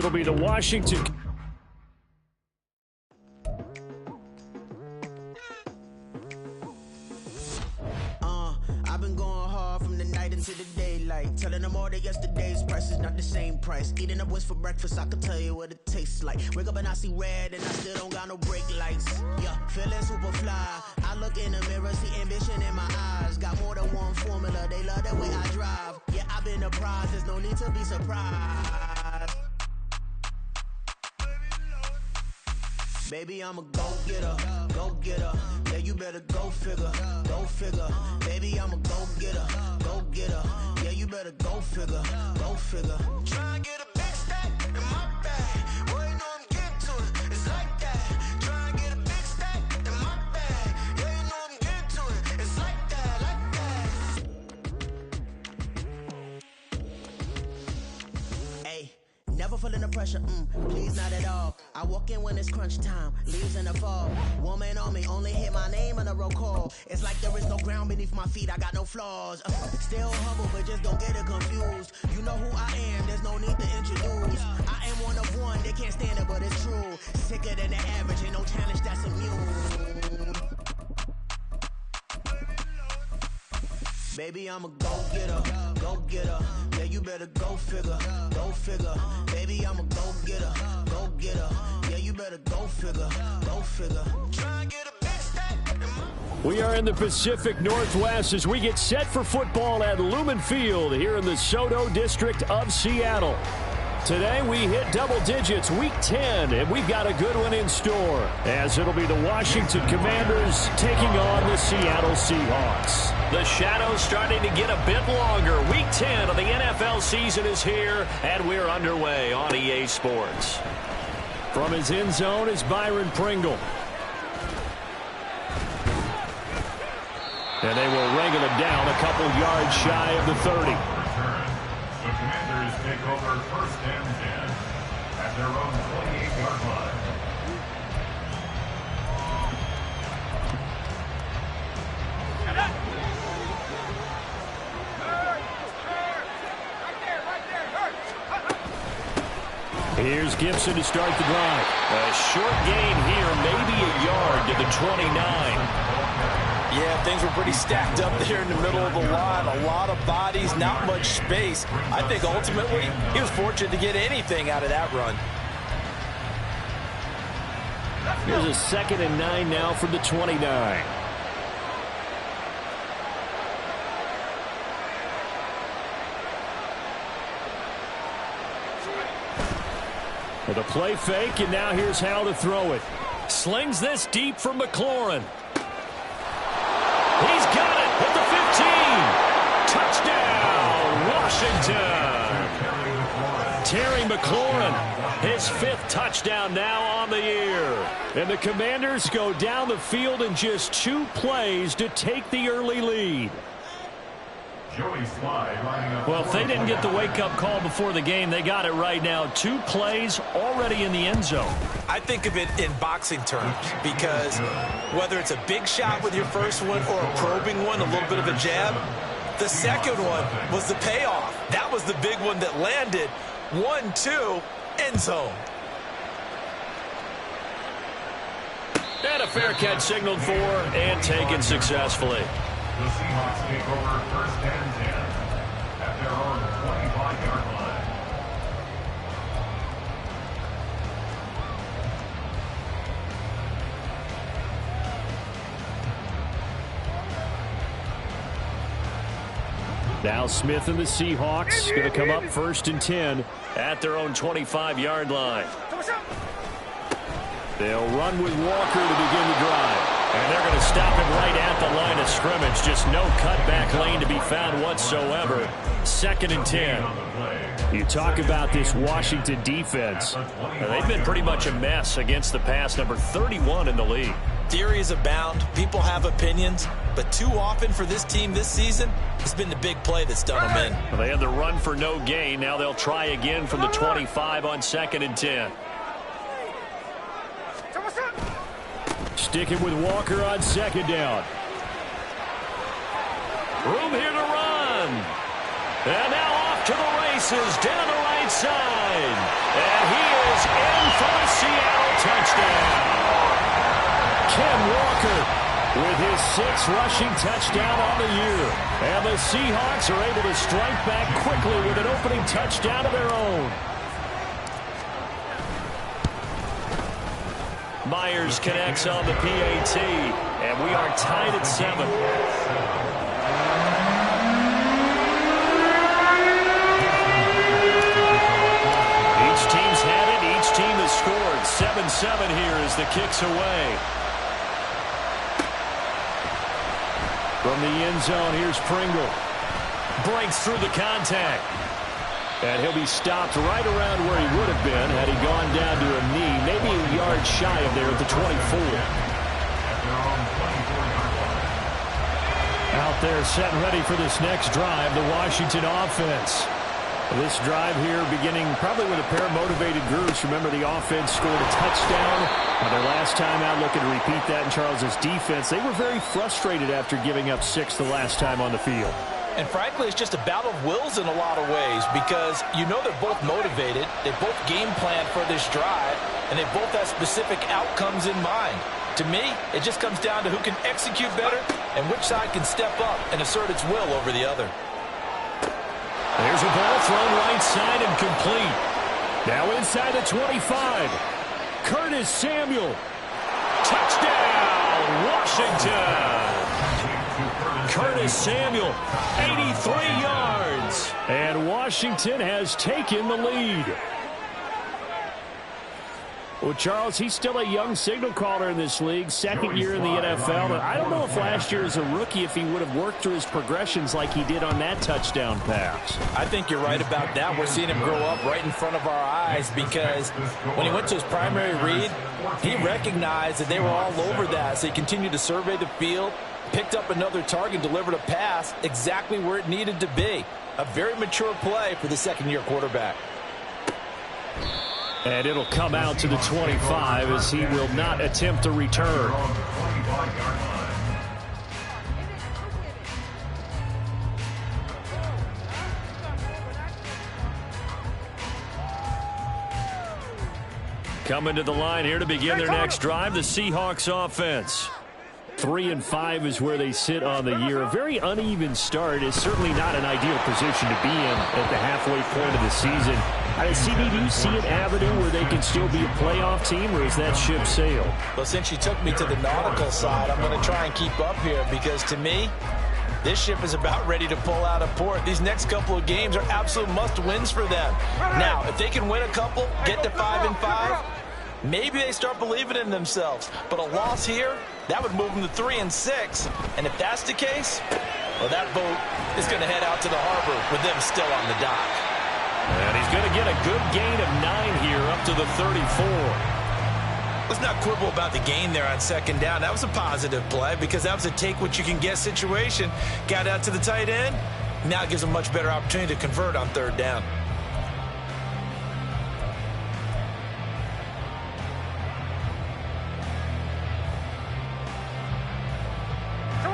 It'll be the Washington. I've been going hard from the night into the daylight, telling them all that yesterday's price is not the same price. Eating up wings for breakfast, I can tell you what it tastes like. Wake up and I see red and I still don't got no brake lights. Yeah, feeling super fly. I look in the mirror, see ambition in my eyes. Got more than one formula, they love the way I drive. Yeah, I've been a prize, there's no need to be surprised. Baby, I'm a go-getter, go-getter. Yeah, you better go figure, go figure. Baby, I'm a go-getter, go-getter. Yeah, you better go figure, go figure. Try and get a big stack in my bag. Boy, you know I'm getting to it, it's like that. Try and get a big stack in my bag. Yeah, you know I'm getting to it, it's like that, Hey, never feeling the pressure, please not at all. I walk in when it's crunch time, leaves in the fall. Woman on me, only hit my name on a roll call. It's like there is no ground beneath my feet, I got no flaws. Still humble, but just don't get it confused. You know who I am, there's no need to introduce. I am one of one, they can't stand it, but it's true. Sicker than the average, ain't no challenge that's immune. Baby, I'm a go-getter, go-getter. Yeah, you better go figure, go figure. Baby, I'm a go-getter, go-getter. Yeah, you better go figure, go figure. Try and get a big stack. We are in the Pacific Northwest as we get set for football at Lumen Field here in the Soto District of Seattle. Today we hit double digits, week 10, and we've got a good one in store, as it'll be the Washington Commanders taking on the Seattle Seahawks. The shadows starting to get a bit longer. Week 10 of the NFL season is here, and we're underway on EA Sports. From his end zone is Byron Pringle. And they will wrangle him down a couple yards shy of the 30. The Commanders take over first and 10 at their own 28-yard line. Here's Gibson to start the drive. A short gain here, maybe a yard to the 29. Yeah, things were pretty stacked up there in the middle of the line. A lot of bodies, not much space. I think ultimately he was fortunate to get anything out of that run. Here's a 2nd and 9 now from the 29. With a play fake, and now here's how to throw it. Slings this deep for McLaurin. He's got it at the 15. Touchdown, Washington. Terry McLaurin, his 5th touchdown now on the year. And the Commanders go down the field in just 2 plays to take the early lead. Well, if they didn't get the wake-up call before the game, they got it right now. 2 plays already in the end zone. I think of it in boxing terms, because whether it's a big shot with your first one or a probing one, a little bit of a jab, the second one was the payoff. That was the big one that landed. 1-2, end zone. And a fair catch signaled for and taken successfully. The Seahawks take over first and 10 at their own 25-yard line. Now Smith and the Seahawks going to come up 1st and 10 at their own 25-yard line. They'll run with Walker to begin the drive. And they're going to stop him right at the line of scrimmage. Just no cutback lane to be found whatsoever. 2nd and 10. You talk about this Washington defense. They've been pretty much a mess against the pass, number 31 in the league. Theories abound. People have opinions. But too often for this team this season, it's been the big play that's done them in. Well, they had the run for no gain. Now they'll try again from the 25 on 2nd and 10. Sticking with Walker on 2nd down. Room here to run. And now off off to the races down the right side. And he is in for the Seattle touchdown. Ken Walker with his 6th rushing touchdown on the year. And the Seahawks are able to strike back quickly with an opening touchdown of their own. Myers connects on the PAT, and we are tied at 7. Each team's had it. Each team has scored. 7-7 here as the kick's away. From the end zone, here's Pringle. Breaks through the contact. And he'll be stopped right around where he would have been had he gone down to a knee, maybe a yard shy of there at the 24. Out there set and ready for this next drive, the Washington offense. This drive here beginning probably with a pair of motivated groups. Remember, the offense scored a touchdown. Their last time out, looking to repeat that in Charles's defense. They were very frustrated after giving up 6 the last time on the field. And frankly, it's just a battle of wills in a lot of ways because you know they're both motivated. They both game plan for this drive, and they both have specific outcomes in mind. To me, it just comes down to who can execute better and which side can step up and assert its will over the other. There's a ball thrown right side and complete. Now inside the 25. Curtis Samuel. Touchdown, Washington. Curtis Samuel, 83 yards. And Washington has taken the lead. Well, Charles, he's still a young signal caller in this league, 2nd year in the NFL. I don't know if last year as a rookie if he would have worked through his progressions like he did on that touchdown pass. I think you're right about that. We're seeing him grow up right in front of our eyes because when he went to his primary read, he recognized that they were all over that. So he continued to survey the field, picked up another target, delivered a pass exactly where it needed to be. A very mature play for the 2nd-year quarterback. And it'll come out to the 25 as he will not attempt to return. Coming to the line here to begin their next drive, the Seahawks offense. 3-5 is where they sit on the year. A very uneven start is certainly not an ideal position to be in at the halfway point of the season. CD, do you see an avenue where they can still be a playoff team, or is that ship sailed? Well, since you took me to the nautical side, I'm going to try and keep up here because to me, this ship is about ready to pull out of port. These next couple of games are absolute must-wins for them. Now, if they can win a couple, get to 5-5, maybe they start believing in themselves. But a loss here, that would move them to 3-6. And if that's the case, well, that boat is going to head out to the harbor with them still on the dock. And he's going to get a good gain of 9 here up to the 34. Let's not quibble about the gain there on 2nd down. That was a positive play because that was a take-what-you-can-get situation. Got out to the tight end. Now it gives them a much better opportunity to convert on 3rd down.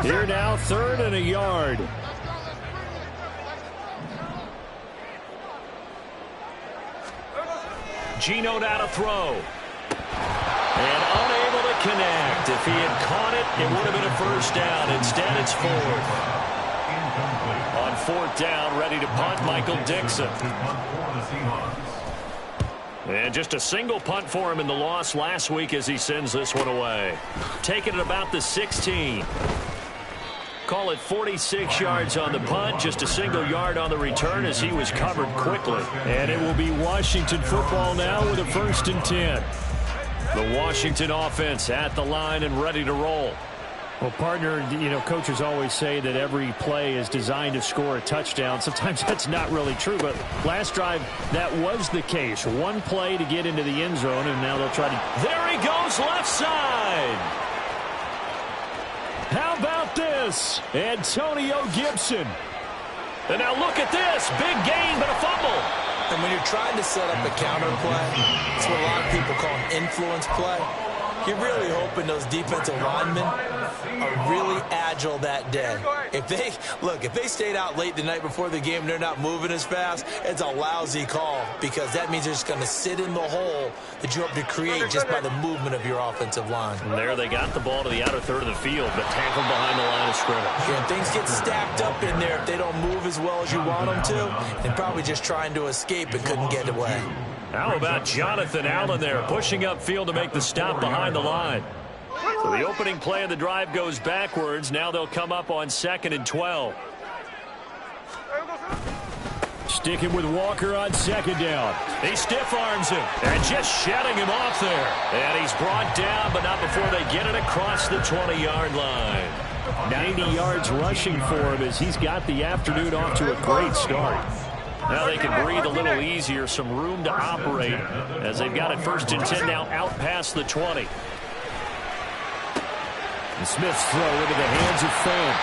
Here now, 3rd and a yard. Geno now to throw. And unable to connect. If he had caught it, it would have been a 1st down. Instead, it's 4th. On 4th down, ready to punt, Michael Dixon. And just a single punt for him in the loss last week as he sends this one away. Taking it about the 16. Call it 46 yards on the punt, just a single yard on the return as he was covered quickly. And it will be Washington football now with a 1st and 10. The Washington offense at the line and ready to roll. Well, partner, you know, coaches always say that every play is designed to score a touchdown. Sometimes that's not really true, but last drive, that was the case. One play to get into the end zone, and now they'll try to... There he goes, left side! How about this? Antonio Gibson. And now look at this. Big gain, but a fumble. And when you're trying to set up a counter play, it's what a lot of people call an influence play. You're really hoping those defensive linemen are really agile that day. If they stayed out late the night before the game and they're not moving as fast, it's a lousy call because that means they're just going to sit in the hole that you hope to create just by the movement of your offensive line. And there they got the ball to the outer third of the field, but tackled behind the line of scrimmage. And things get stacked up in there if they don't move as well as you want them to, and probably just trying to escape and couldn't get away. How about Jonathan Allen there, pushing upfield to make the stop behind the line? So the opening play of the drive goes backwards. Now they'll come up on 2nd and 12. Sticking with Walker on 2nd down. He stiff arms him and just shedding him off there. And he's brought down, but not before they get it across the 20-yard line. 90 yards rushing for him as he's got the afternoon off to a great start. Now they can breathe a little easier, some room to operate as they've got it 1st and 10 now out past the 20. And Smith's throw into the hands of Fan.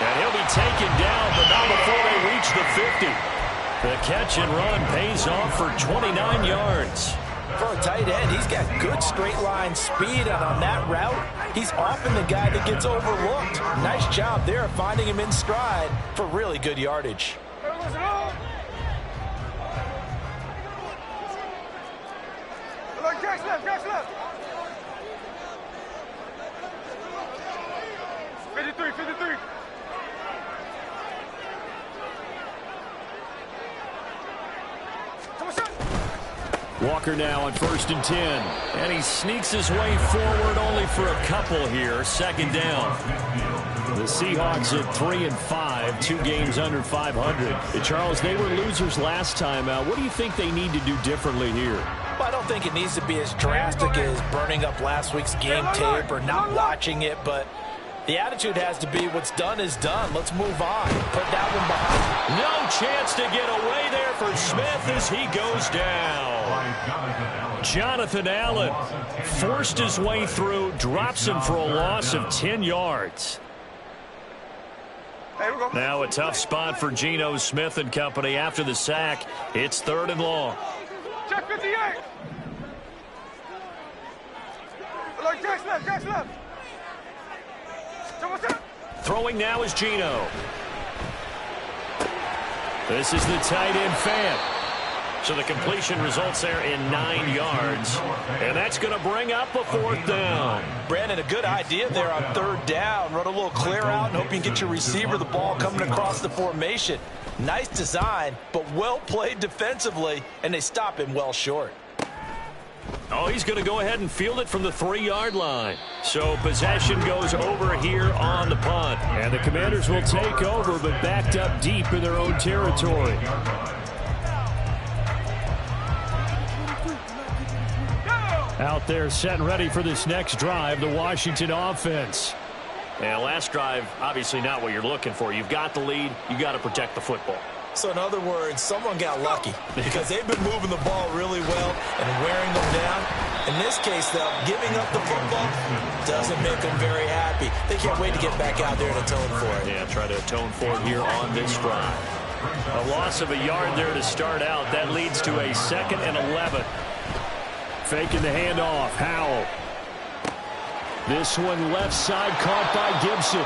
And he'll be taken down, but not before they reach the 50. The catch and run pays off for 29 yards. For a tight end, he's got good straight line speed, and on that route, he's often the guy that gets overlooked. Nice job there finding him in stride for really good yardage. Jack's left. 53. Walker now on 1st and 10. And he sneaks his way forward only for a couple here. 2nd down. The Seahawks at 3 and 5, 2 games under 500. Charles, they were losers last time out. What do you think they need to do differently here? Well, I don't think it needs to be as drastic as burning up last week's game tape or not watching it, but the attitude has to be what's done is done. Let's move on. Put that one behind. No chance to get away there for Smith as he goes down. Jonathan Allen forced his way through, drops him for a loss of 10 yards. Now a tough spot for Geno Smith and company after the sack. It's 3rd and long. Check 58. Look, Jack's left. Throwing now is Geno. This is the tight end Fan. So the completion results there in 9 yards. And that's going to bring up a 4th down. Brandon, a good idea there on 3rd down. Run a little clear out and hope you can get your receiver the ball coming across the formation. Nice design, but well played defensively, and they stop him well short. Oh, he's going to go ahead and field it from the 3-yard line. So possession goes over here on the punt. And the Commanders will take over, but backed up deep in their own territory. Out there set and ready for this next drive, the Washington offense. And last drive, obviously not what you're looking for. You've got the lead. You got to protect the football. So in other words, someone got lucky because they've been moving the ball really well and wearing them down. In this case, though, giving up the football doesn't make them very happy. They can't wait to get back out there and atone for it. Yeah, try to atone for it here on this drive. A loss of a yard there to start out. That leads to a 2nd and 11. Faking the handoff. Howell. This one left side caught by Gibson.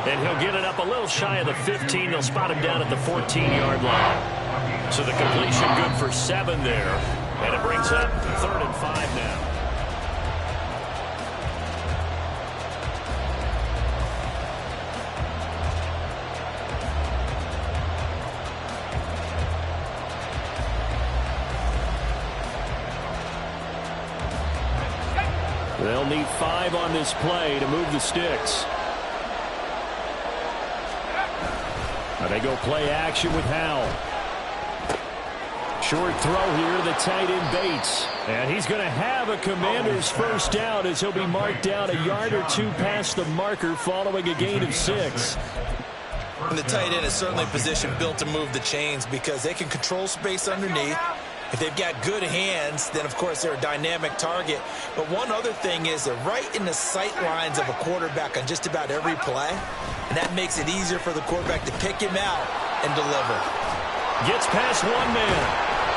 And he'll get it up a little shy of the 15. They'll spot him down at the 14-yard line. So the completion good for 7 there. And it brings up 3rd and 5 now. They'll need 5 on this play to move the sticks. Now they go play action with Howell. Short throw here to the tight end Bates. And he's going to have a Commander's 1st down as he'll be marked down a yard or 2 past the marker following a gain of 6. And the tight end is certainly positioned built to move the chains because they can control space underneath. If they've got good hands, then, of course, they're a dynamic target. But one other thing is they're right in the sight lines of a quarterback on just about every play. And that makes it easier for the quarterback to pick him out and deliver. Gets past one man.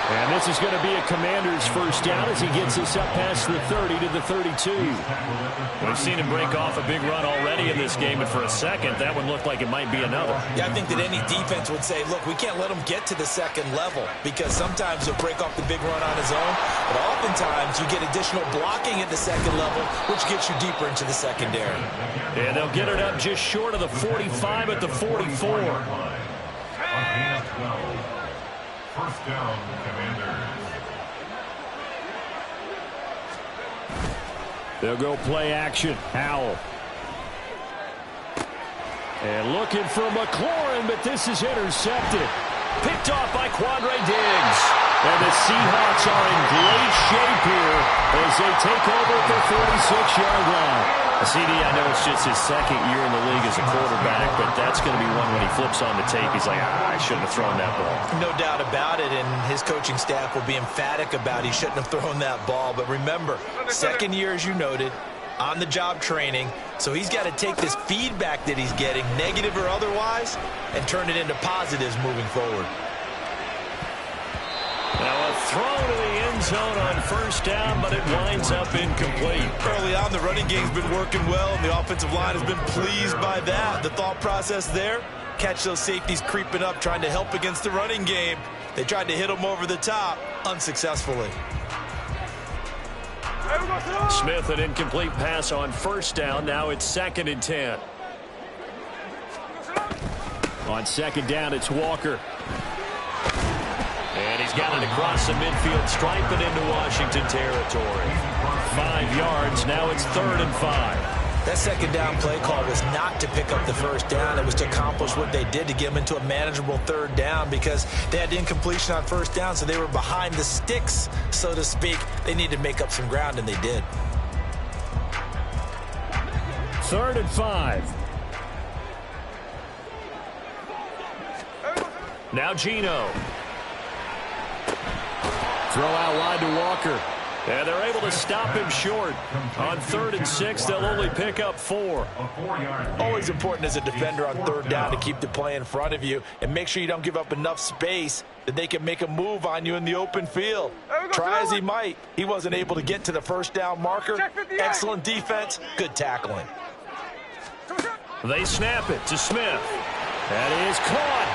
And this is going to be a Commander's first down as he gets us up past the 30 to the 32. We've seen him break off a big run already in this game, and for a second, that one looked like it might be another. Yeah, I think that any defense would say, look, we can't let him get to the second level because sometimes he'll break off the big run on his own, but oftentimes you get additional blocking at the second level, which gets you deeper into the secondary. And they'll get it up just short of the 45 at the 44. First down, Commanders. They'll go play action. Howell. And looking for McLaurin, but this is intercepted. Picked off by Quandre Diggs. And the Seahawks are in great shape here as they take over at their 46-yard line. CD, I know it's just his second year in the league as a quarterback, but that's going to be one when he flips on the tape. He's like, I shouldn't have thrown that ball. No doubt about it, and his coaching staff will be emphatic about he shouldn't have thrown that ball. But remember, second year, as you noted, on-the-job training, so he's got to take this feedback that he's getting, negative or otherwise, and turn it into positives moving forward. Now a throw to the end zone on first down, but it winds up incomplete. Early on, the running game's been working well, and the offensive line has been pleased by that. The thought process there, catch those safeties creeping up, trying to help against the running game. They tried to hit them over the top, unsuccessfully. Smith, an incomplete pass on first down. Now it's 2nd and 10. On second down, it's Walker. And he's got it across the midfield stripe and into Washington territory. 5 yards. Now it's 3rd and 5. That second down play call was not to pick up the first down. It was to accomplish what they did to get them into a manageable 3rd down because they had incompletion on first down, so they were behind the sticks, so to speak. They needed to make up some ground, and they did. 3rd and 5. Now Geno. Throw out wide to Walker. And they're able to stop him short. On 3rd and 6, they'll only pick up 4. Always important as a defender on 3rd down to keep the play in front of you and make sure you don't give up enough space that they can make a move on you in the open field. Try as he might, he wasn't able to get to the first down marker. Excellent defense, good tackling. They snap it to Smith. That is caught.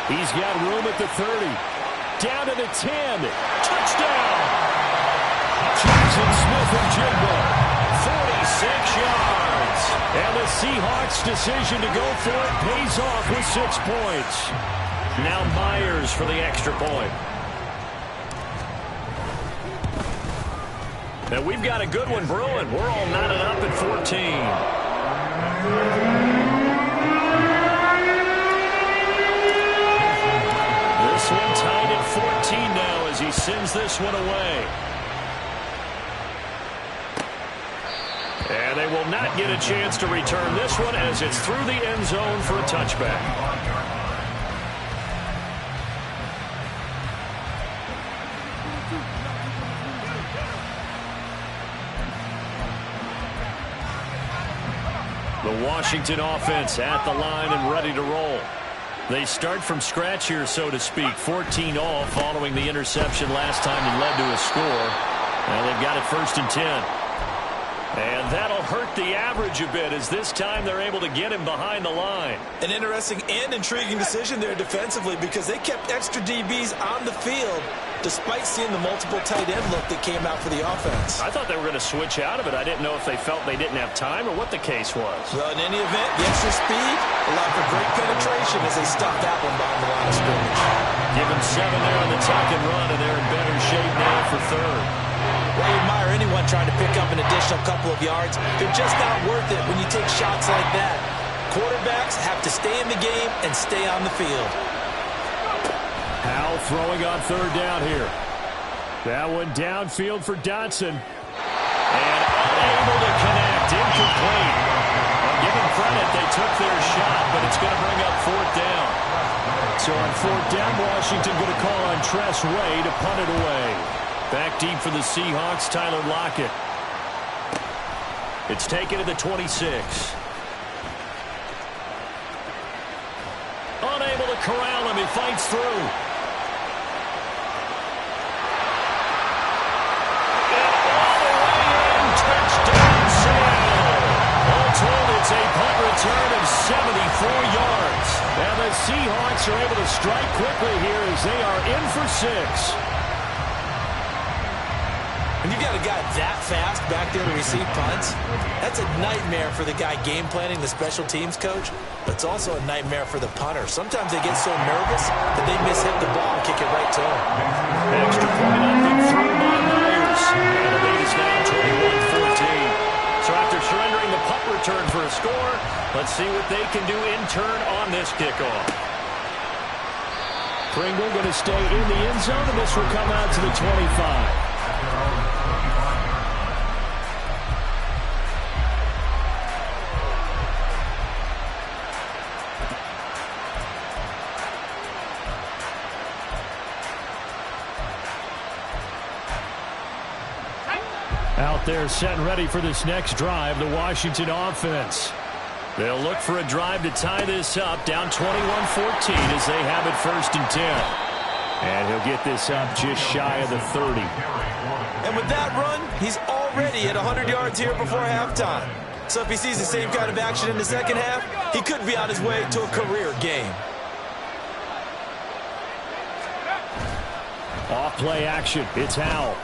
He's got room at the 30. Down to the 10. Touchdown. Jackson Smith-Njigba, 46 yards. And the Seahawks' decision to go for it pays off with 6 points. Now Myers for the extra point. And we've got a good one brewing. We're all knotted up at 14. This one tied at 14 now as he sends this one away. And they will not get a chance to return this one as it's through the end zone for a touchback. The Washington offense at the line and ready to roll. They start from scratch here, so to speak. 14 all following the interception last time that led to a score. Now they've got it 1st and 10. And that'll hurt the average a bit as this time they're able to get him behind the line. An interesting and intriguing decision there defensively because they kept extra DBs on the field despite seeing the multiple tight end look that came out for the offense. I thought they were going to switch out of it. I didn't know if they felt they didn't have time or what the case was. Well, in any event, the extra speed allowed for great penetration as they stuffed that one behind the line of scrimmage. Give them 7 there on the tuck and run, and they're in better shape now for 3rd. Well, you admire anyone trying to pick up an additional couple of yards. They're just not worth it when you take shots like that. Quarterbacks have to stay in the game and stay on the field. Howell throwing on 3rd down here. That one downfield for Dotson. And unable to connect. Incomplete. I'll give them credit. They took their shot, but it's going to bring up 4th down. So on 4th down, Washington going to call on Tress Way to punt it away. Back deep for the Seahawks, Tyler Lockett. It's taken to the 26. Unable to corral him. He fights through. the Seahawks are able to strike quickly here as they are in for 6. When you got a guy that fast back there to receive punts, that's a nightmare for the guy game planning, the special teams coach, but it's also a nightmare for the punter. Sometimes they get so nervous that they mishit the ball and kick it right to him. Extra point up and through by Myers. And the lead is now 21-14. So after surrendering the punt return for a score, let's see what they can do in turn on this kickoff. Pringle going to stay in the end zone, and this will come out to the 25. Out there set and ready for this next drive, the Washington offense. They'll look for a drive to tie this up, down 21-14 as they have it 1st and 10. And he'll get this up just shy of the 30. And with that run, he's already at 100 yards here before halftime. So if he sees the same kind of action in the second half, he could be on his way to a career game. Off play action, it's Howell.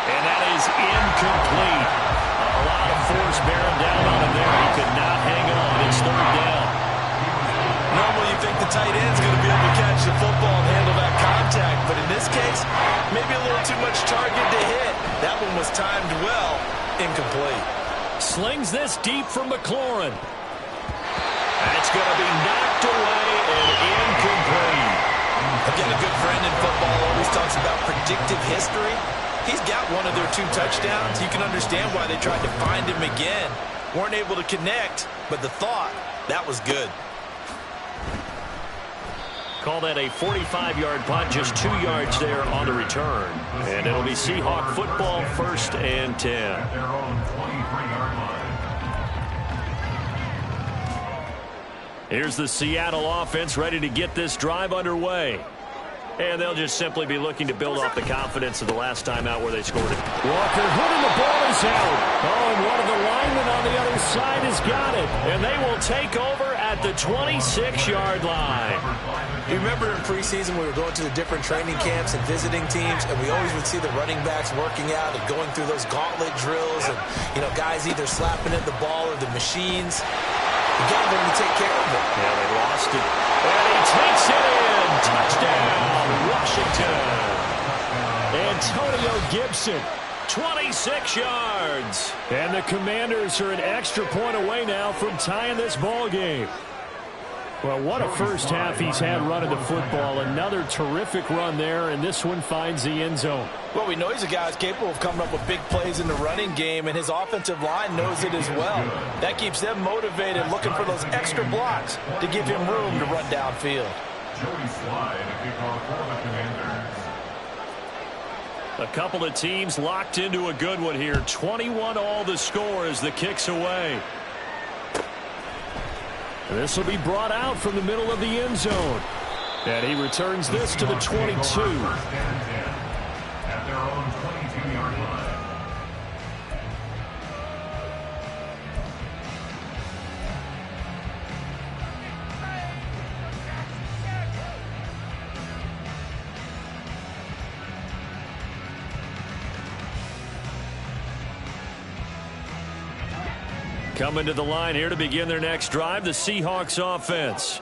And that is incomplete. A lot of force bearing down on him there. He could not hang on. It's 3rd down. Normally you think the tight end's going to be able to catch the football and handle that contact, but in this case, maybe a little too much target to hit. That one was timed well. Incomplete. Slings this deep from McLaurin. That's going to be knocked away and incomplete. Again, a good friend in football always talks about predictive history. He's got one of their 2 touchdowns. You can understand why they tried to find him again. Weren't able to connect, but the thought, that was good. Call that a 45-yard punt, just 2 yards there on the return. And it'll be Seahawk football, 1st and 10. At their own 23-yard line. Here's the Seattle offense ready to get this drive underway. And they'll just simply be looking to build off the confidence of the last time out where they scored it. Walker hitting the ball is out. Oh, and one of the linemen on the other side has got it. And they will take over at the 26-yard line. You remember in preseason we were going to the different training camps and visiting teams, and we always would see the running backs working out and going through those gauntlet drills and, you know, guys either slapping at the ball or the machines. You got to learn to take care of it. Yeah, they lost it. And he takes it in. Touchdown, Washington. Antonio Gibson, 26 yards. And the Commanders are an extra point away now from tying this ball game. Well, what a first half he's had running the football. Another terrific run there, and this one finds the end zone. Well, we know he's a guy who's capable of coming up with big plays in the running game, and his offensive line knows it as well. That keeps them motivated, looking for those extra blocks to give him room to run downfield. Joey Slye, the kickoff for the Commanders. A couple of teams locked into a good one here. 21-all the score as the kick's away. This will be brought out from the middle of the end zone. And he returns this to the 22. At their own 22-yard line. Coming to the line here to begin their next drive, the Seahawks offense.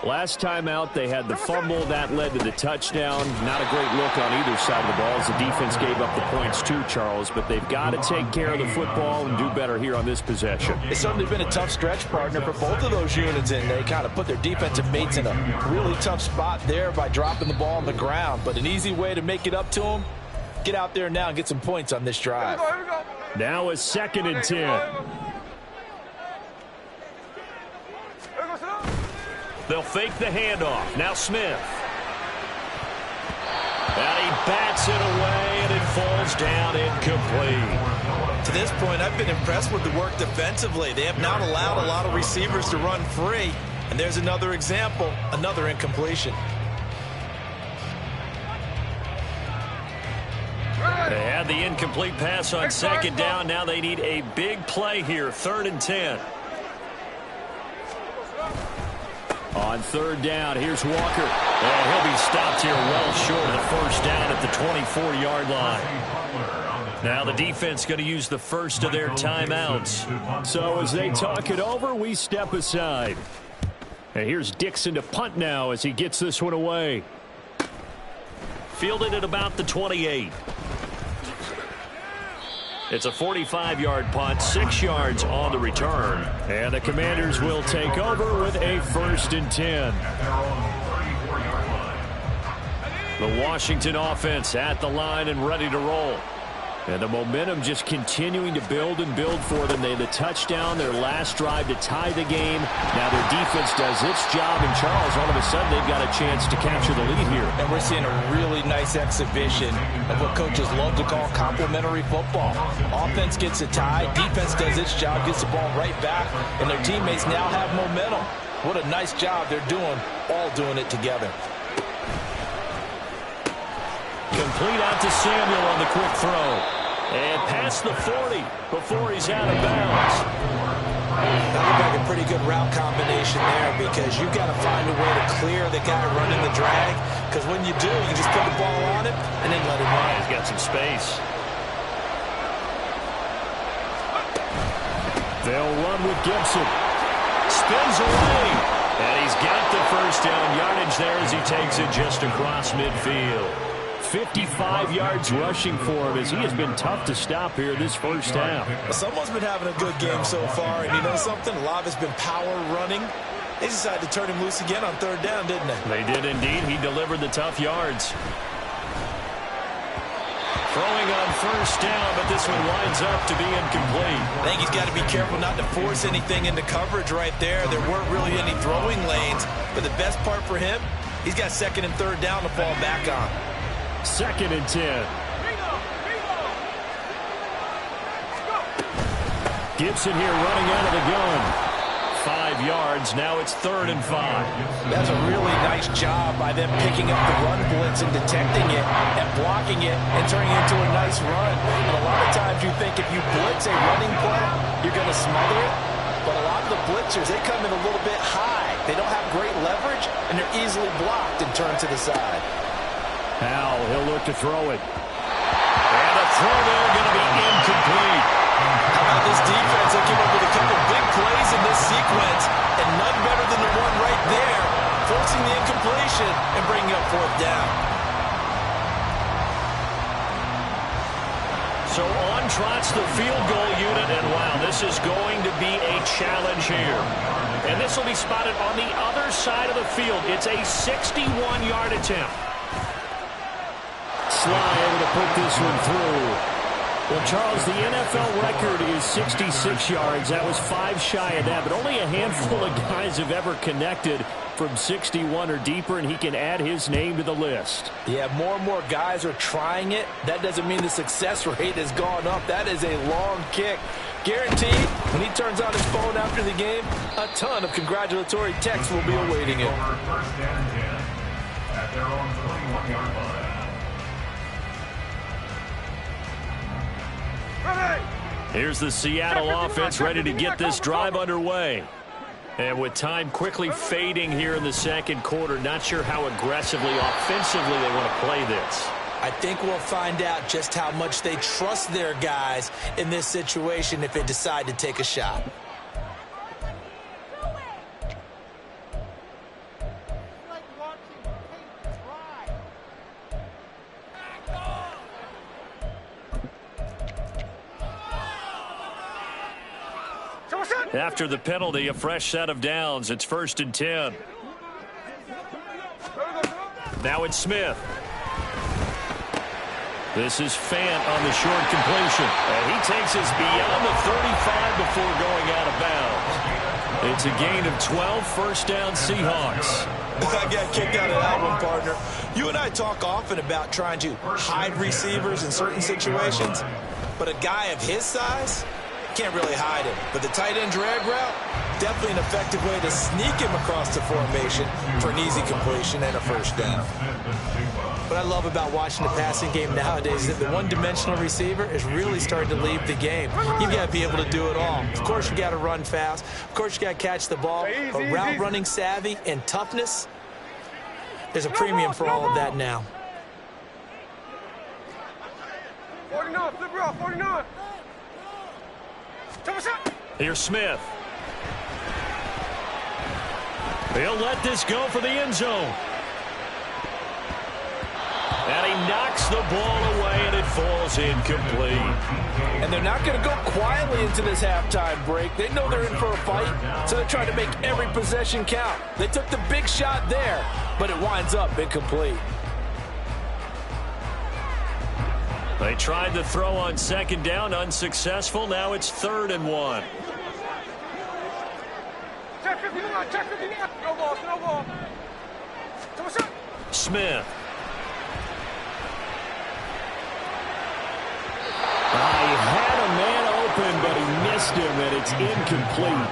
Last time out, they had the fumble. That led to the touchdown. Not a great look on either side of the ball as the defense gave up the points too, Charles. But they've got to take care of the football and do better here on this possession. It's certainly been a tough stretch, partner, for both of those units, and they kind of put their defensive mates in a really tough spot there by dropping the ball on the ground. But an easy way to make it up to them, get out there now and get some points on this drive. Here we go. Now a 2nd and 10. They'll fake the handoff. Now Smith. And he bats it away, and it falls down incomplete. To this point, I've been impressed with the work defensively. They have not allowed a lot of receivers to run free. And there's another example, another incompletion. They had the incomplete pass on 2nd down. Now they need a big play here, 3rd and 10. On third down, here's Walker. And he'll be stopped here well short of the first down at the 24-yard line. Now the defense going to use the first of their timeouts. So as they talk it over, we step aside. And here's Dixon to punt now as he gets this one away. Fielded at about the 28. It's a 45-yard punt, 6 yards on the return. And the Commanders will take over with a 1st and 10. The Washington offense at the line and ready to roll. And the momentum just continuing to build and build for them. They had the touchdown, their last drive to tie the game. Now their defense does its job, and Charles, all of a sudden, they've got a chance to capture the lead here. And we're seeing a really nice exhibition of what coaches love to call complementary football. Offense gets a tie, defense does its job, gets the ball right back, and their teammates now have momentum. What a nice job they're doing, all doing it together. Complete out to Samuel on the quick throw. And past the 40 before he's out of bounds. That looked like a pretty good route combination there because you've got to find a way to clear the guy running the drag. Because when you do, you just put the ball on him and then let him run. He's got some space. They'll run with Gibson. Spins away. And he's got the first down yardage there as he takes it just across midfield. 55 yards rushing for him as he has been tough to stop here this first half. Someone's been having a good game so far, and you know something? A lot of it's been power running. They decided to turn him loose again on third down, didn't they? They did indeed. He delivered the tough yards. Throwing on first down, but this one winds up to be incomplete. I think he's got to be careful not to force anything into coverage right there. There weren't really any throwing lanes, but the best part for him, he's got 2nd and 3rd down to fall back on. 2nd and 10. Gibson here running out of the gun. 5 yards. Now it's 3rd and 5. That's a really nice job by them picking up the run blitz and detecting it and blocking it and turning it into a nice run. And a lot of times you think if you blitz a running play, you're going to smother it. But a lot of the blitzers, they come in a little bit high. They don't have great leverage, and they're easily blocked and turned to the side. Now he'll look to throw it. And a throw there going to be incomplete. How about this defense? They came up with a couple big plays in this sequence, and none better than the one right there, forcing the incompletion and bringing up 4th down. So on trots the field goal unit, and wow, this is going to be a challenge here. And this will be spotted on the other side of the field. It's a 61-yard attempt. Sly able to put this one through. Well, Charles, the NFL record is 66 yards. That was 5 shy of that, but only a handful of guys have ever connected from 61 or deeper, and he can add his name to the list. Yeah, more and more guys are trying it. That doesn't mean the success rate has gone up. That is a long kick. Guaranteed, when he turns on his phone after the game, a ton of congratulatory texts will be awaiting him. 1st and 10 at their own 21-yard line. Here's the Seattle offense ready to get this drive underway. And with time quickly fading here in the 2nd quarter, not sure how aggressively, offensively they want to play this. I think we'll find out just how much they trust their guys in this situation if they decide to take a shot. After the penalty, a fresh set of downs. It's 1st and 10. Now it's Smith. This is Fant on the short completion. And he takes us beyond the 35 before going out of bounds. It's a gain of 12, 1st down Seahawks. I got kicked out of that one, partner. You and I talk often about trying to hide receivers in certain situations, but a guy of his size, Can't really hide him. But the tight end drag route, definitely an effective way to sneak him across the formation for an easy completion and a first down. What I love about watching the passing game nowadays is that the one-dimensional receiver is really starting to leave the game. You've got to be able to do it all. Of course, you got to run fast. Of course, you got to catch the ball. But route running savvy and toughness, there's a premium for all of that now. 49, flip her off, 49. Come on, shot. Here's Smith. He'll let this go for the end zone. And he knocks the ball away, and it falls incomplete. And they're not going to go quietly into this halftime break. They know they're in for a fight, so they're trying to make every possession count. They took the big shot there, but it winds up incomplete. They tried to throw on second down, unsuccessful. Now it's 3rd and 1. Check 59, check 59. No ball, no ball. Come on, shot. Smith. He had a man open, but he missed him, and it's incomplete.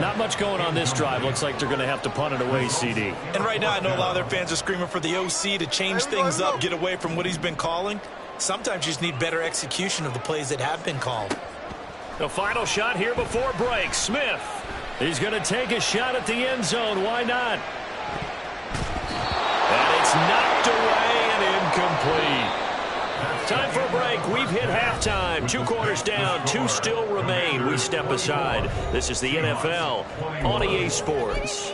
Not much going on this drive. Looks like they're going to have to punt it away, CD. And right now I know a lot of their fans are screaming for the OC to change things up, get away from what he's been calling. Sometimes you just need better execution of the plays that have been called. The final shot here before break. Smith. He's going to take a shot at the end zone. Why not? And it's knocked away and incomplete. Time for a break. We've hit halftime. 2 quarters down. 2 still remain. We step aside. This is the NFL on EA Sports.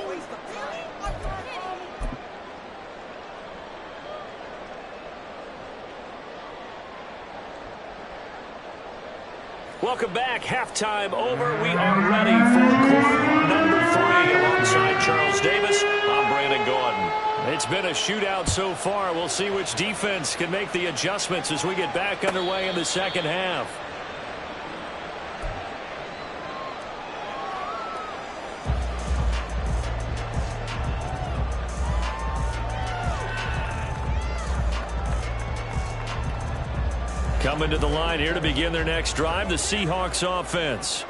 Welcome back. Halftime over. We are ready for quarter number 3 alongside Charles Davis. I'm Brandon Gordon. It's been a shootout so far. We'll see which defense can make the adjustments as we get back underway in the second half. Coming to the line here to begin their next drive, the Seahawks offense.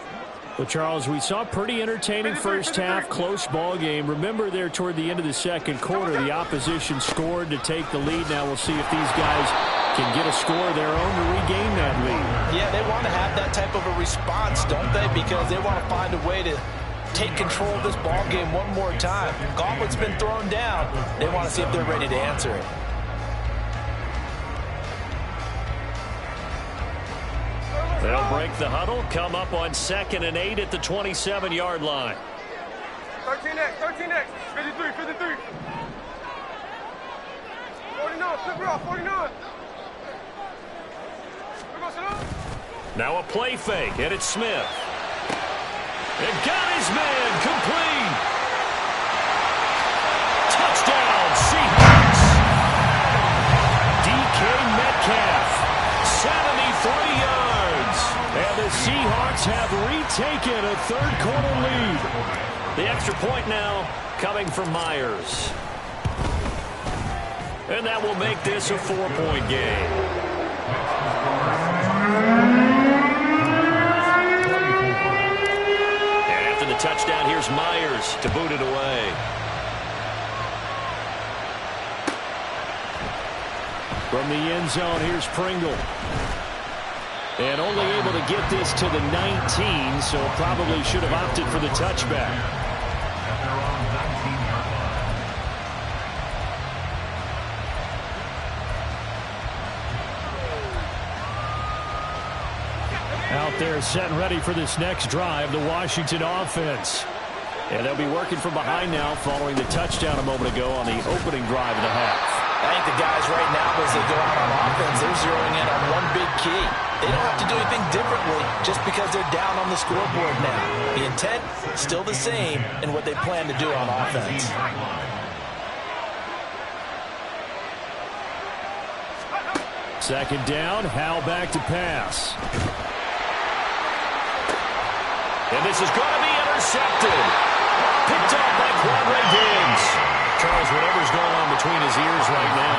Well, Charles, we saw a pretty entertaining first half, close ball game. Remember there toward the end of the second quarter, the opposition scored to take the lead. Now we'll see if these guys can get a score of their own to regain that lead. Yeah, they want to have that type of a response, don't they? Because they want to find a way to take control of this ball game one more time. Gauntlet's been thrown down. They want to see if they're ready to answer it. They'll break the huddle, come up on 2nd and 8 at the 27-yard line. 13X, 13X, 53, 53. 49, flip her off, 49. Now a play fake, and it's Smith. And got his man, complete. Touchdown, Seahawks. DK Metcalf, 73 yards. And the Seahawks have retaken a third-quarter lead. The extra point now coming from Myers. And that will make this a 4-point game. And after the touchdown, here's Myers to boot it away. From the end zone, here's Pringle. And only able to get this to the 19, so probably should have opted for the touchback. Out there set and ready for this next drive, the Washington offense. And they'll be working from behind now following the touchdown a moment ago on the opening drive of the half. I think the guys right now, as they go out on offense, they're zeroing in on one big key. They don't have to do anything differently just because they're down on the scoreboard now. The intent is still the same in what they plan to do on offense. Second down, Howell back to pass. And this is going to be intercepted. Picked up by Quadre Diggs. Charles, whatever's going on between his ears right now,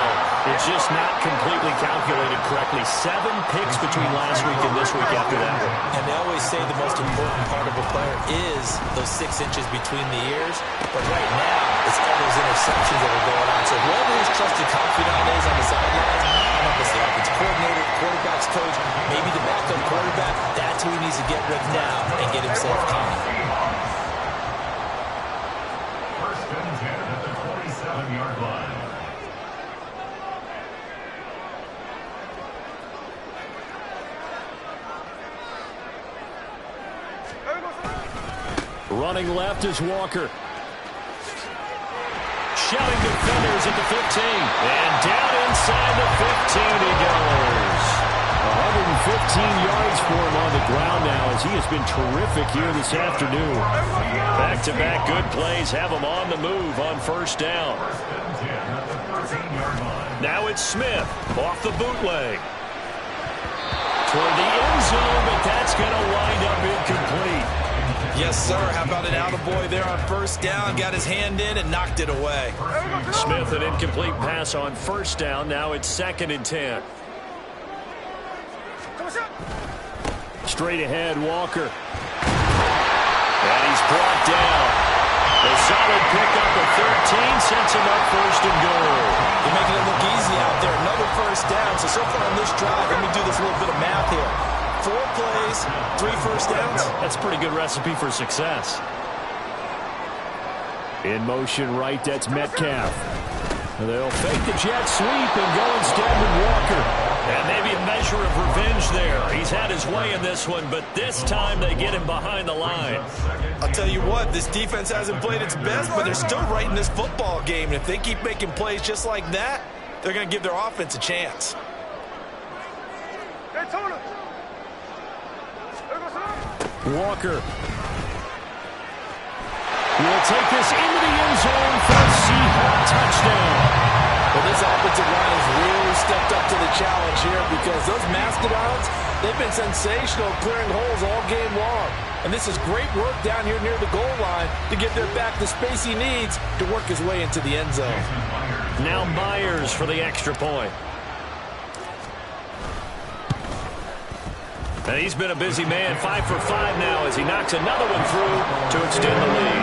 it's just not completely calculated correctly. 7 picks between last week and this week after that one. And they always say the most important part of a player is those 6 inches between the ears. But right now, it's all those interceptions that are going on. So whoever his trusted confidant is on the sidelines, I don't know if it's the offensive coordinator, quarterback's coach, maybe the backup quarterback, that's who he needs to get with now and get himself calm. First and 10 at the 27-yard line. Running left is Walker. Shelling defenders at the 15. And down inside the 15 he goes. 115 yards for him on the ground now as he has been terrific here this afternoon. Back-to-back good plays have him on the move on first down. First and 10 at the 13-yard line. Now it's Smith off the bootleg. Toward the end zone, but that's going to wind up incomplete. Yes, sir. How about an attaboy there on first down? Got his hand in and knocked it away. Smith, an incomplete pass on first down. Now it's 2nd and 10. Straight ahead, Walker. And he's brought down. A solid pickup of 13 sets him up 1st and goal. They're making it look easy out there. Another first down. So far on this drive, let me do this little bit of math here. 4 plays, 3 first downs. That's a pretty good recipe for success. In motion right, that's Metcalf. They'll fake the jet sweep and go instead with Walker. And maybe a measure of revenge there. He's had his way in this one, but this time they get him behind the line. I'll tell you what, this defense hasn't played its best, but they're still right in this football game. And if they keep making plays just like that, they're going to give their offense a chance. Walker will take this into the end zone for a Seahawk touchdown. Well, this offensive line has really stepped up to the challenge here because those Mastodons, they've been sensational clearing holes all game long. And this is great work down here near the goal line to get their back the space he needs to work his way into the end zone. Now Myers for the extra point. And he's been a busy man, 5 for 5 now as he knocks another one through to extend the lead.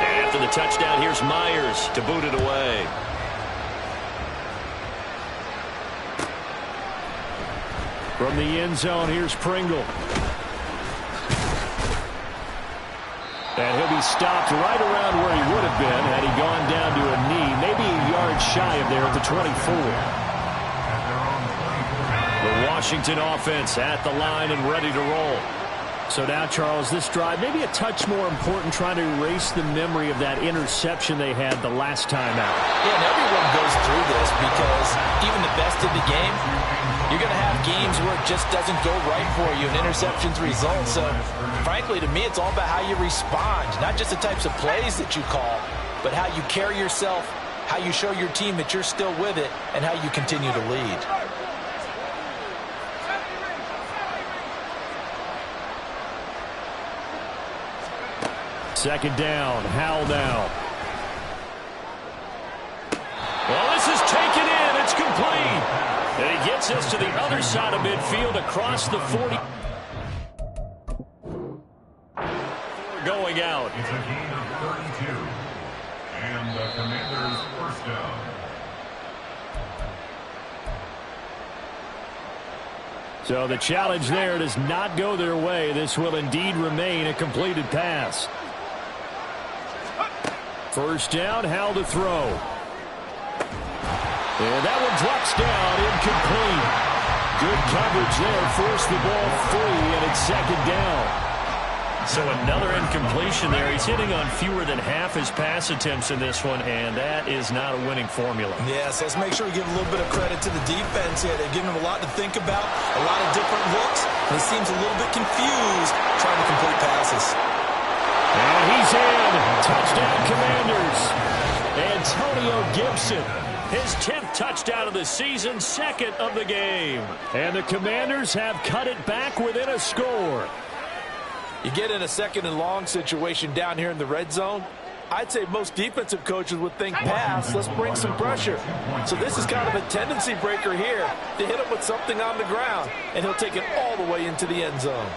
And after the touchdown, here's Myers to boot it away. From the end zone, here's Pringle. And he'll be stopped right around where he would have been had he gone down to a knee, maybe a yard shy of there at the 24. The Washington offense at the line and ready to roll. So now, Charles, this drive maybe a touch more important, trying to erase the memory of that interception they had the last time out. Yeah, and everyone goes through this because even the best of the game, you're going to have games where it just doesn't go right for you and interceptions result. So, frankly, to me, it's all about how you respond, not just the types of plays that you call, but how you carry yourself, how you show your team that you're still with it, and how you continue to lead. Second down, Howell now. Well, this is taken in. It's complete. And he gets us to the other side of midfield across the 40. Going out. It's a gain of 32. And the Commanders' first down. So the challenge there does not go their way. This will indeed remain a completed pass. First down, Howell to throw. And that one drops down, incomplete. Good coverage there, forced the ball free, and it's second down. So another incompletion there. He's hitting on fewer than half his pass attempts in this one, and that is not a winning formula. Yes, let's make sure we give a little bit of credit to the defense here. They've given him a lot to think about, a lot of different looks, and he seems a little bit confused trying to complete passes. And he's in. Touchdown, Commanders. Antonio Gibson, his 10th touchdown of the season, 2nd of the game. And the Commanders have cut it back within a score. You get in a second and long situation down here in the red zone, I'd say most defensive coaches would think pass, let's bring some pressure. So this is kind of a tendency breaker here to hit him with something on the ground, and he'll take it all the way into the end zone.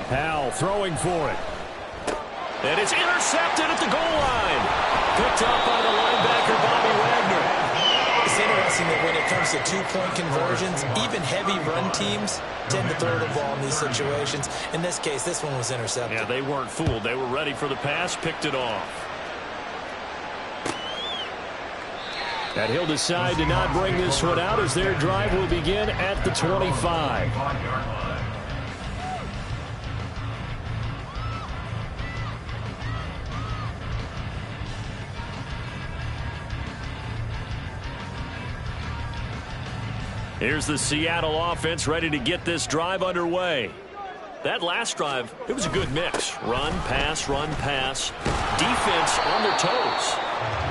Howell throwing for it. And it's intercepted at the goal line. Picked up by the linebacker, Bobby Wagner. It's interesting that when it comes to two-point conversions, even heavy run teams tend to throw the ball in these situations. In this case, this one was intercepted. Yeah, they weren't fooled. They were ready for the pass, picked it off. And he'll decide to not bring this one out as their drive will begin at the 25. Here's the Seattle offense ready to get this drive underway. That last drive, it was a good mix. Run, pass, defense on their toes.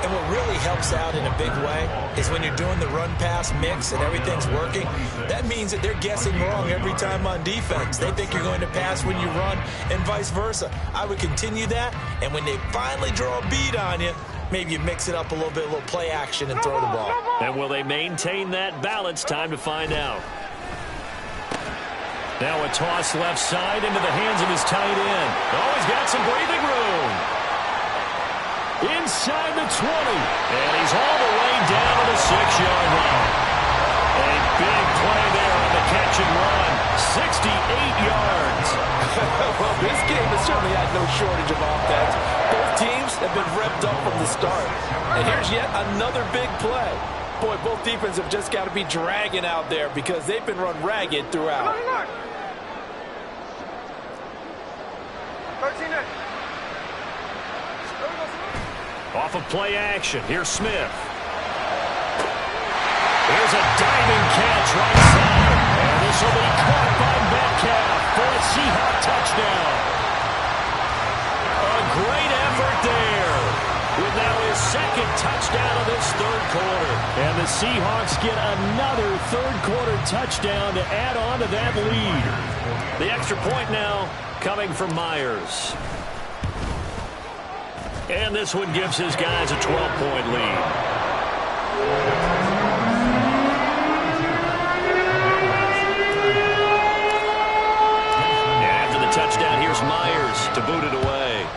And what really helps out in a big way is when you're doing the run-pass mix and everything's working, that means that they're guessing wrong every time on defense. They think you're going to pass when you run and vice versa. I would continue that, and when they finally draw a bead on you, maybe you mix it up a little bit, a little play action and throw the ball. And will they maintain that balance? Time to find out. Now a toss left side into the hands of his tight end. Oh, he's got some breathing room. Inside the 20. And he's all the way down to the 6-yard line. A big play there on the catch and run. 68 yards. Well, this game has certainly had no shortage of offense. Both teams have been revved up from the start. And here's yet another big play. Boy, both defenses have just got to be dragging out there because they've been run ragged throughout. Off of play action. Here's Smith. There's a diving catch right side. And this will be caught by Metcalf for a Seahawk touchdown. A great effort there. With now his second touchdown of this third quarter. And the Seahawks get another third-quarter touchdown to add on to that lead. The extra point now coming from Myers. And this one gives his guys a 12-point lead. And after the touchdown, here's Myers to boot it away.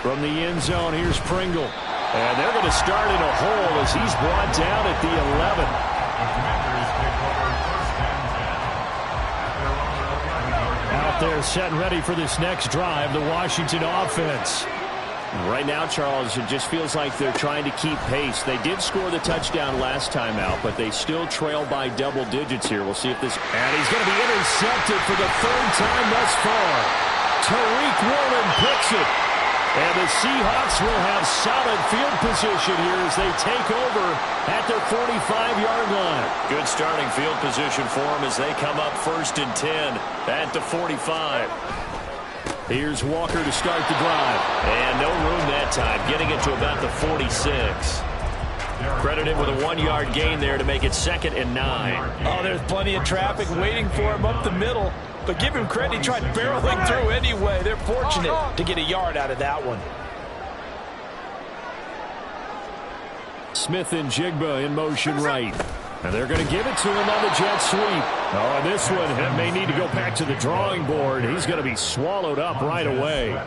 From the end zone, here's Pringle. And they're going to start in a hole as he's brought down at the 11. Out there set and ready for this next drive, the Washington offense. Right now, Charles, it just feels like they're trying to keep pace. They did score the touchdown last time out, but they still trail by double digits here. We'll see if this... And he's going to be intercepted for the third time thus far. Tariq Woolen picks it. And the Seahawks will have solid field position here as they take over at their 45-yard line. Good starting field position for them as they come up 1st and 10 at the 45. Here's Walker to start the drive. And no room that time, getting it to about the 46. Credited with a 1-yard gain there to make it 2nd and 9. Oh, there's plenty of traffic waiting for him up the middle. But give him credit, he tried barreling through anyway. They're fortunate to get a yard out of that one. Smith and Jigba in motion right. And they're going to give it to him on the jet sweep. Oh, and this one may need to go back to the drawing board. He's going to be swallowed up right away.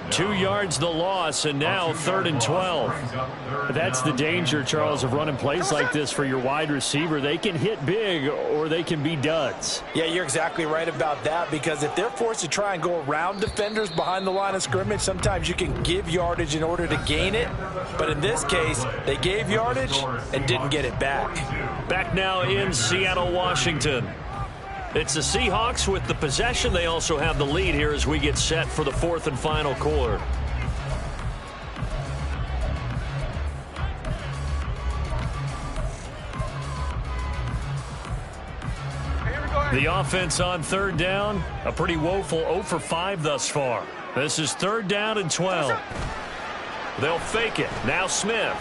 2 yards the loss, and now 3rd and 12. That's the danger, Charles, of running plays like this for your wide receiver. They can hit big or they can be duds. Yeah, you're exactly right about that, because if they're forced to try and go around defenders behind the line of scrimmage, sometimes you can give yardage in order to gain it. But in this case, they gave yardage and didn't get it back. Back now in Seattle, Washington. It's the Seahawks with the possession. They also have the lead here as we get set for the 4th and final quarter. The offense on 3rd down, a pretty woeful 0 for 5 thus far. This is 3rd down and 12. They'll fake it. Now Smith.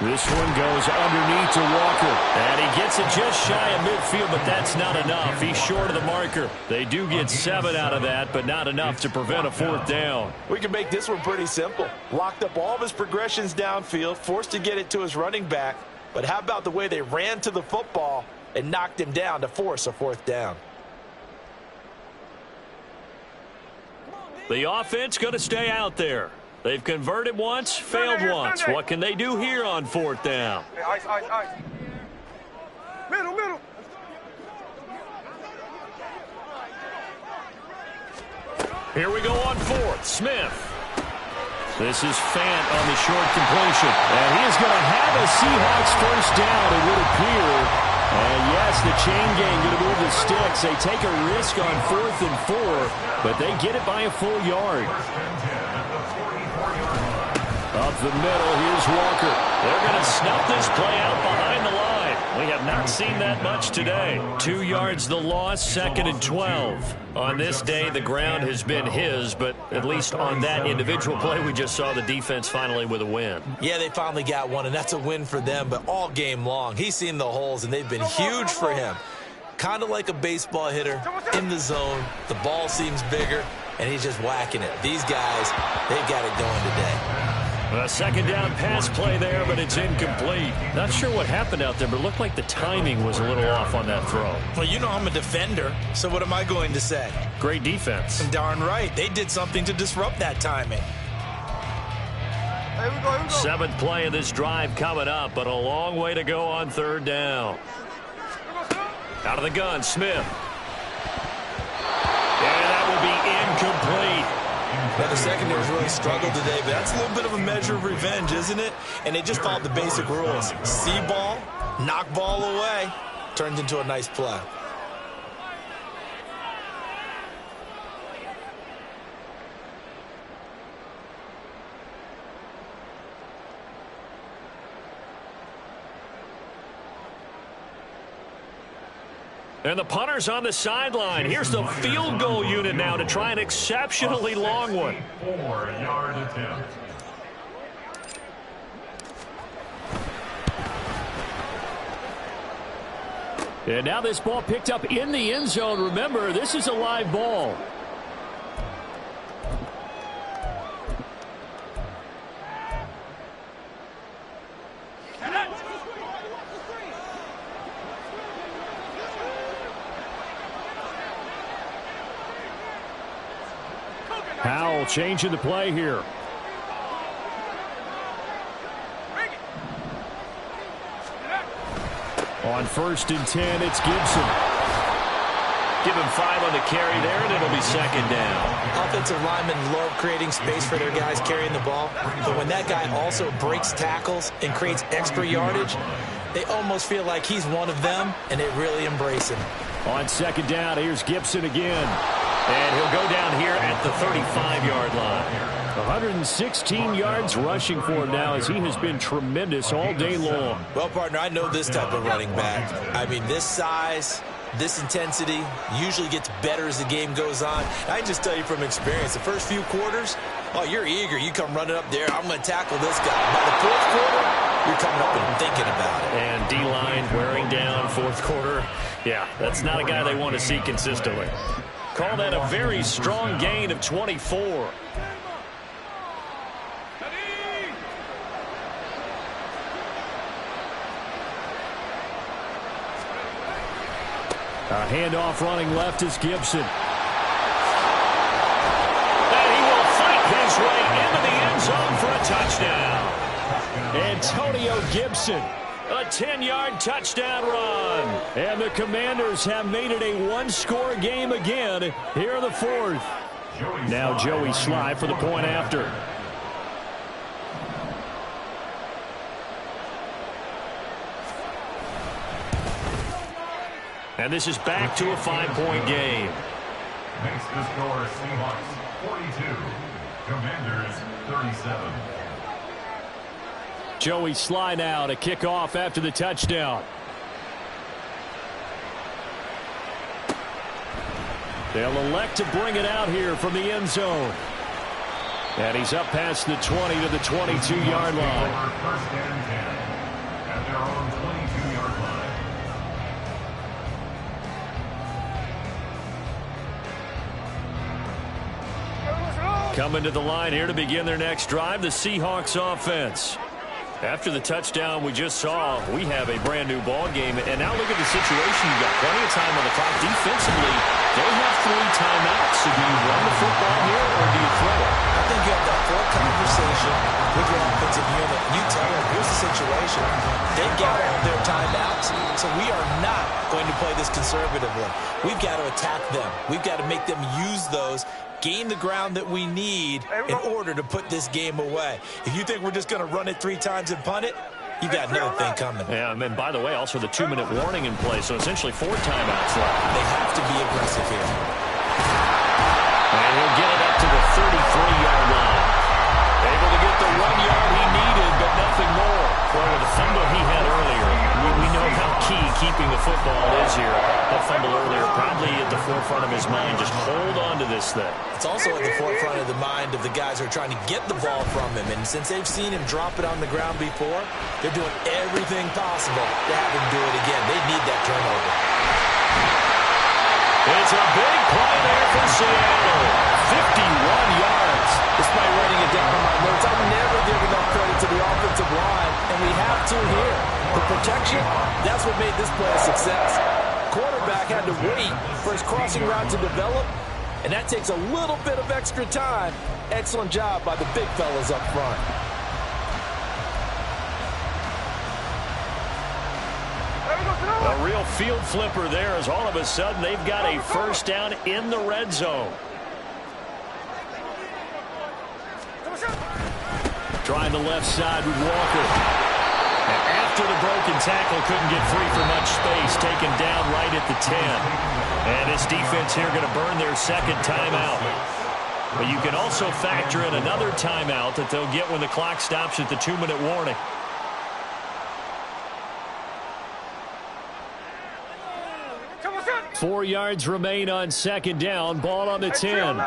This one goes underneath to Walker. And he gets it just shy of midfield, but that's not enough. He's short of the marker. They do get 7 out of that, but not enough to prevent a 4th down. We can make this one pretty simple. Locked up all of his progressions downfield, forced to get it to his running back. But how about the way they ran to the football and knocked him down to force a 4th down? The offense going to stay out there. They've converted once, failed once. What can they do here on 4th down? Hey, ice, ice, ice. Middle, middle. Here we go on 4th. Smith. This is Fant on the short completion. And he is going to have a Seahawks 1st down, it would appear. And yes, the chain gang going to move the sticks. They take a risk on 4th and 4, but they get it by a full yard. Up the middle, here's Walker. They're going to snuff this play out behind the line. We have not seen that much today. 2 yards the loss, 2nd and 12. On this day, the ground has been his, but at least on that individual play, we just saw the defense finally with a win. Yeah, they finally got one, and that's a win for them, but all game long, he's seen the holes, and they've been huge for him. Kind of like a baseball hitter in the zone. The ball seems bigger, and he's just whacking it. These guys, they've got it going today. A 2nd down pass play there, but it's incomplete. Not sure what happened out there, but it looked like the timing was a little off on that throw. Well, you know I'm a defender, so what am I going to say? Great defense. Darn right. They did something to disrupt that timing. Here we go, here we go. 7th play of this drive coming up, but a long way to go on 3rd down. Out of the gun, Smith. And that will be incomplete. Now, the secondary's really struggled today, but that's a little bit of a measure of revenge, isn't it? And they just followed the basic rules. See ball, knock ball away, turned into a nice play. And the punter's on the sideline. Here's the field goal unit now to try an exceptionally long one. 4-yard attempt. And now this ball picked up in the end zone. Remember, this is a live ball. Howell changing the play here. On 1st and 10, it's Gibson. Give him 5 on the carry there, and it'll be 2nd down. Offensive linemen love creating space for their guys carrying the ball, but when that guy also breaks tackles and creates extra yardage, they almost feel like he's one of them, and they really embrace him. On 2nd down, here's Gibson again. And he'll go down here at the 35-yard line. 116 yards rushing for him now as he has been tremendous all day long. Well, partner, I know this type of running back. I mean, this size, this intensity usually gets better as the game goes on. I can just tell you from experience, the first few quarters, oh, you're eager. You come running up there, I'm going to tackle this guy. By the 4th quarter, you're coming up and thinking about it. And D-line wearing down 4th quarter. Yeah, that's not a guy they want to see consistently. Call that a very strong gain of 24. A handoff running left is Gibson. And he will fight his way into the end zone for a touchdown. Antonio Gibson. A 10-yard touchdown run. And the Commanders have made it a one-score game again here in the 4th. Now Joey Sly for the point after. And this is back to a 5-point game. Makes the score Seahawks 42, Commanders 37. Joey Sly now to kick off after the touchdown. They'll elect to bring it out here from the end zone. And he's up past the 20 to the 22-yard line. First and 10. Coming to the line here to begin their next drive, the Seahawks offense. After the touchdown we just saw, we have a brand new ball game. And now look at the situation. You've got plenty of time on the clock. Defensively, they have 3 timeouts. So do you run the football here or do you throw it? I think you have that full conversation with your offensive unit. You tell them, here's the situation. They got all their timeouts, so we are not going to play this conservatively. We've got to attack them. We've got to make them use those, gain the ground that we need in order to put this game away. If you think we're just going to run it 3 times and punt it, you got another thing coming. Yeah, and by the way, also the 2-minute warning in play, so essentially 4 timeouts left. They have to be aggressive here. And he'll get it up to the 33-yard line. Able to get the 1 yard he needed, but nothing more. Well, with the fumble he had earlier, we know how key keeping the football is here. That fumble earlier probably at the forefront of his mind. Just hold on to this thing. It's also at the forefront of the mind of the guys who are trying to get the ball from him. And since they've seen him drop it on the ground before, they're doing everything possible to have him do it again. They need that turnover. It's a big play there for Seattle. 51 yards. Despite writing it down on my notes, I've never given enough credit to the offensive line, and we have to here. The protection, that's what made this play a success. Quarterback had to wait for his crossing route to develop, and that takes a little bit of extra time. Excellent job by the big fellas up front. A real field flipper there as all of a sudden they've got a first down in the red zone. Trying the left side with Walker. And after the broken tackle, couldn't get free for much space. Taken down right at the 10. And this defense here going to burn their second timeout. But you can also factor in another timeout that they'll get when the clock stops at the 2-minute warning. Four yards remain on second down. Ball on the 10.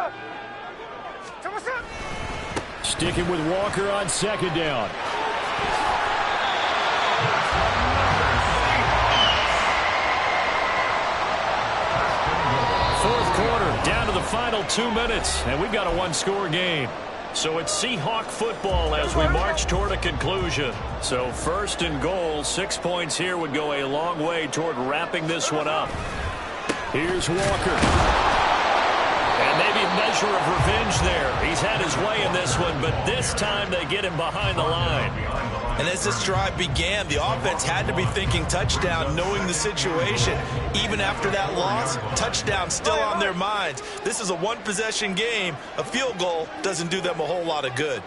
Sticking with Walker on second down. Fourth quarter, down to the final 2 minutes, and we've got a 1-score game. So it's Seahawk football as we march toward a conclusion. So first and goal, 6 points here would go a long way toward wrapping this one up. Here's Walker. And maybe a measure of revenge there. He's had his way in this one, but this time they get him behind the line. And as this drive began, the offense had to be thinking touchdown, knowing the situation. Even after that loss, touchdown still on their minds. This is a one-possession game. A field goal doesn't do them a whole lot of good.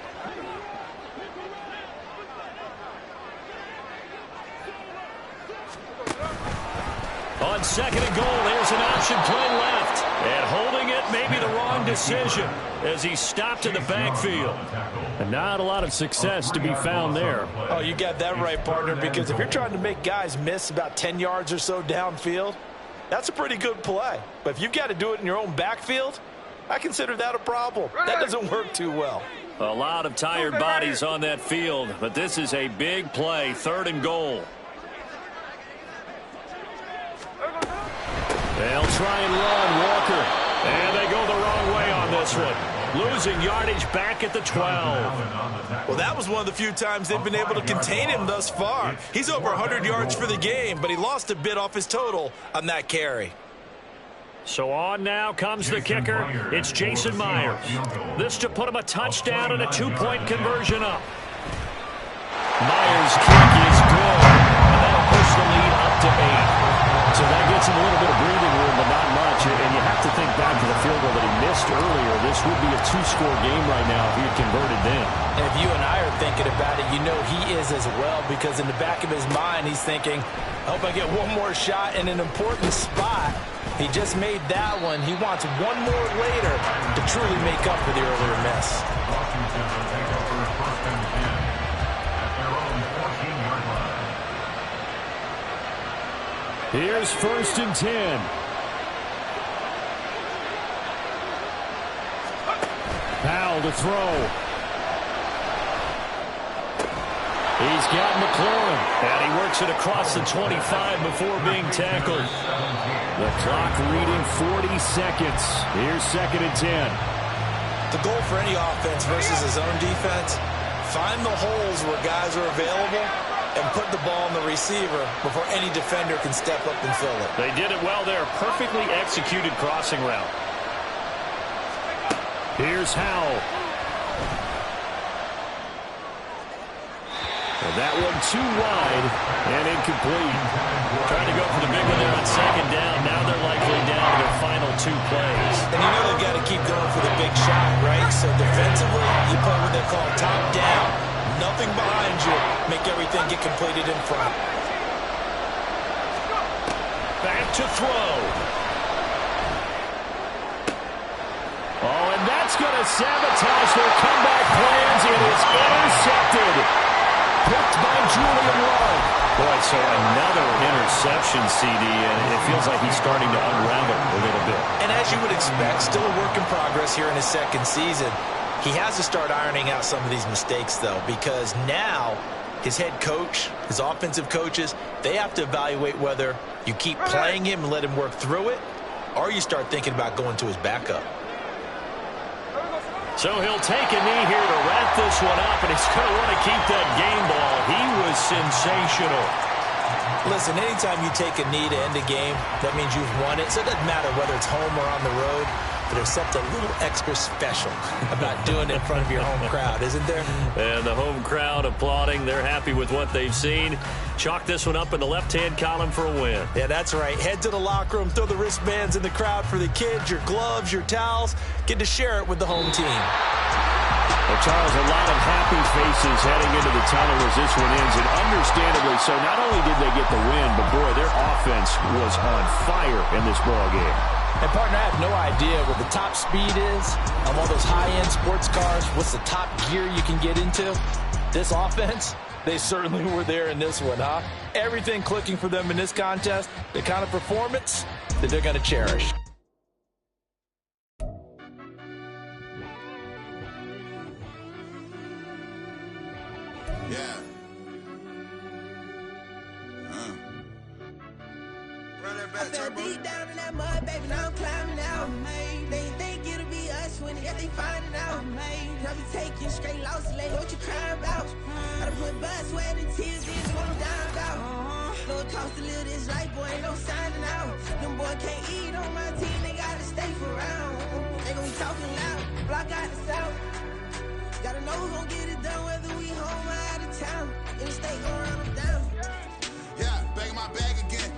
On second and goal, there's an option play left. And holding it may be the wrong decision as he stopped in the backfield. And not a lot of success to be found there. Oh, you got that right, partner, because if you're trying to make guys miss about 10 yards or so downfield, that's a pretty good play. But if you've got to do it in your own backfield, I consider that a problem. That doesn't work too well. A lot of tired bodies on that field, but this is a big play, third and goal. They'll try and run Walker. And they go the wrong way on this one. Losing yardage back at the 12. Well, that was one of the few times they've been able to contain him thus far. He's over 100 yards for the game, but he lost a bit off his total on that carry. So on now comes the kicker. It's Jason Myers. This to put him a touchdown and a 2-point conversion up. Myers' kick is good. And that'll push the lead up to 8. So that gets him a little bit of breathing room, but not much. And you have to think back to the field goal that he missed earlier. This would be a 2-score game right now if he had converted then. And if you and I are thinking about it, you know he is as well, because in the back of his mind, he's thinking, I hope I get one more shot in an important spot. He just made that one. He wants one more later to truly make up for the earlier miss. Here's first and 10. Powell to throw. He's got McLaurin, and he works it across the 25 before being tackled. The clock reading 40 seconds. Here's second and 10. The goal for any offense versus his own defense, find the holes where guys are available and put the ball on the receiver before any defender can step up and fill it. They did it well there. Perfectly executed crossing route. Here's Howell. And that one too wide and incomplete. Trying to go for the big one there on second down. Now they're likely down to their final 2 plays. And you know they've got to keep going for the big shot, right? So defensively, you play what they call top down. Nothing behind you. Make everything get completed in front. Back to throw. Oh, and that's going to sabotage their comeback plans. It is intercepted. Picked by Julian Love. Boy, so another interception, CD, and it feels like he's starting to unravel a little bit. And as you would expect, still a work in progress here in his second season. He has to start ironing out some of these mistakes, though, because now his head coach, his offensive coaches, they have to evaluate whether you keep playing him and let him work through it, or you start thinking about going to his backup. So he'll take a knee here to wrap this one up, and he's going to want to keep that game ball. He was sensational. Listen, anytime you take a knee to end a game, that means you've won it. So it doesn't matter whether it's home or on the road, but there's something a little extra special about doing it in front of your home crowd, isn't there? And the home crowd applauding. They're happy with what they've seen. Chalk this one up in the left-hand column for a win. Yeah, that's right. Head to the locker room, throw the wristbands in the crowd for the kids, your gloves, your towels. Get to share it with the home team. Well, Charles, a lot of happy faces heading into the tunnel as this one ends, and understandably so. Not only did they get the win, but, boy, their offense was on fire in this ballgame. And, partner, I have no idea what the top speed is on all those high-end sports cars. What's the top gear you can get into? This offense, they certainly were there in this one, huh? Everything clicking for them in this contest, the kind of performance that they're going to cherish. Yeah. Run that back, turbo. Deep down in that mud, baby, now I'm climbing out. They think it'll be us when they finding out. I be taking straight losses, like what you crying about? I done put blood, sweat, and tears in when I'm down out. Lord cost to live this life, boy, ain't no signing out. Them boy can't eat on my team, they gotta stay for round. They gon' be talking loud, block out the south. Gotta know who's gon' get it done, whether we home or out of town. In the state, gon' run them down. Yeah, back in my bag again.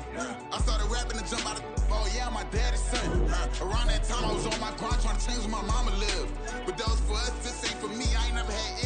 I started rapping to jump out of oh yeah, my daddy's son. Around that time I was on my grind trying to change where my mama lived. But those for us, this ain't for me. I ain't never had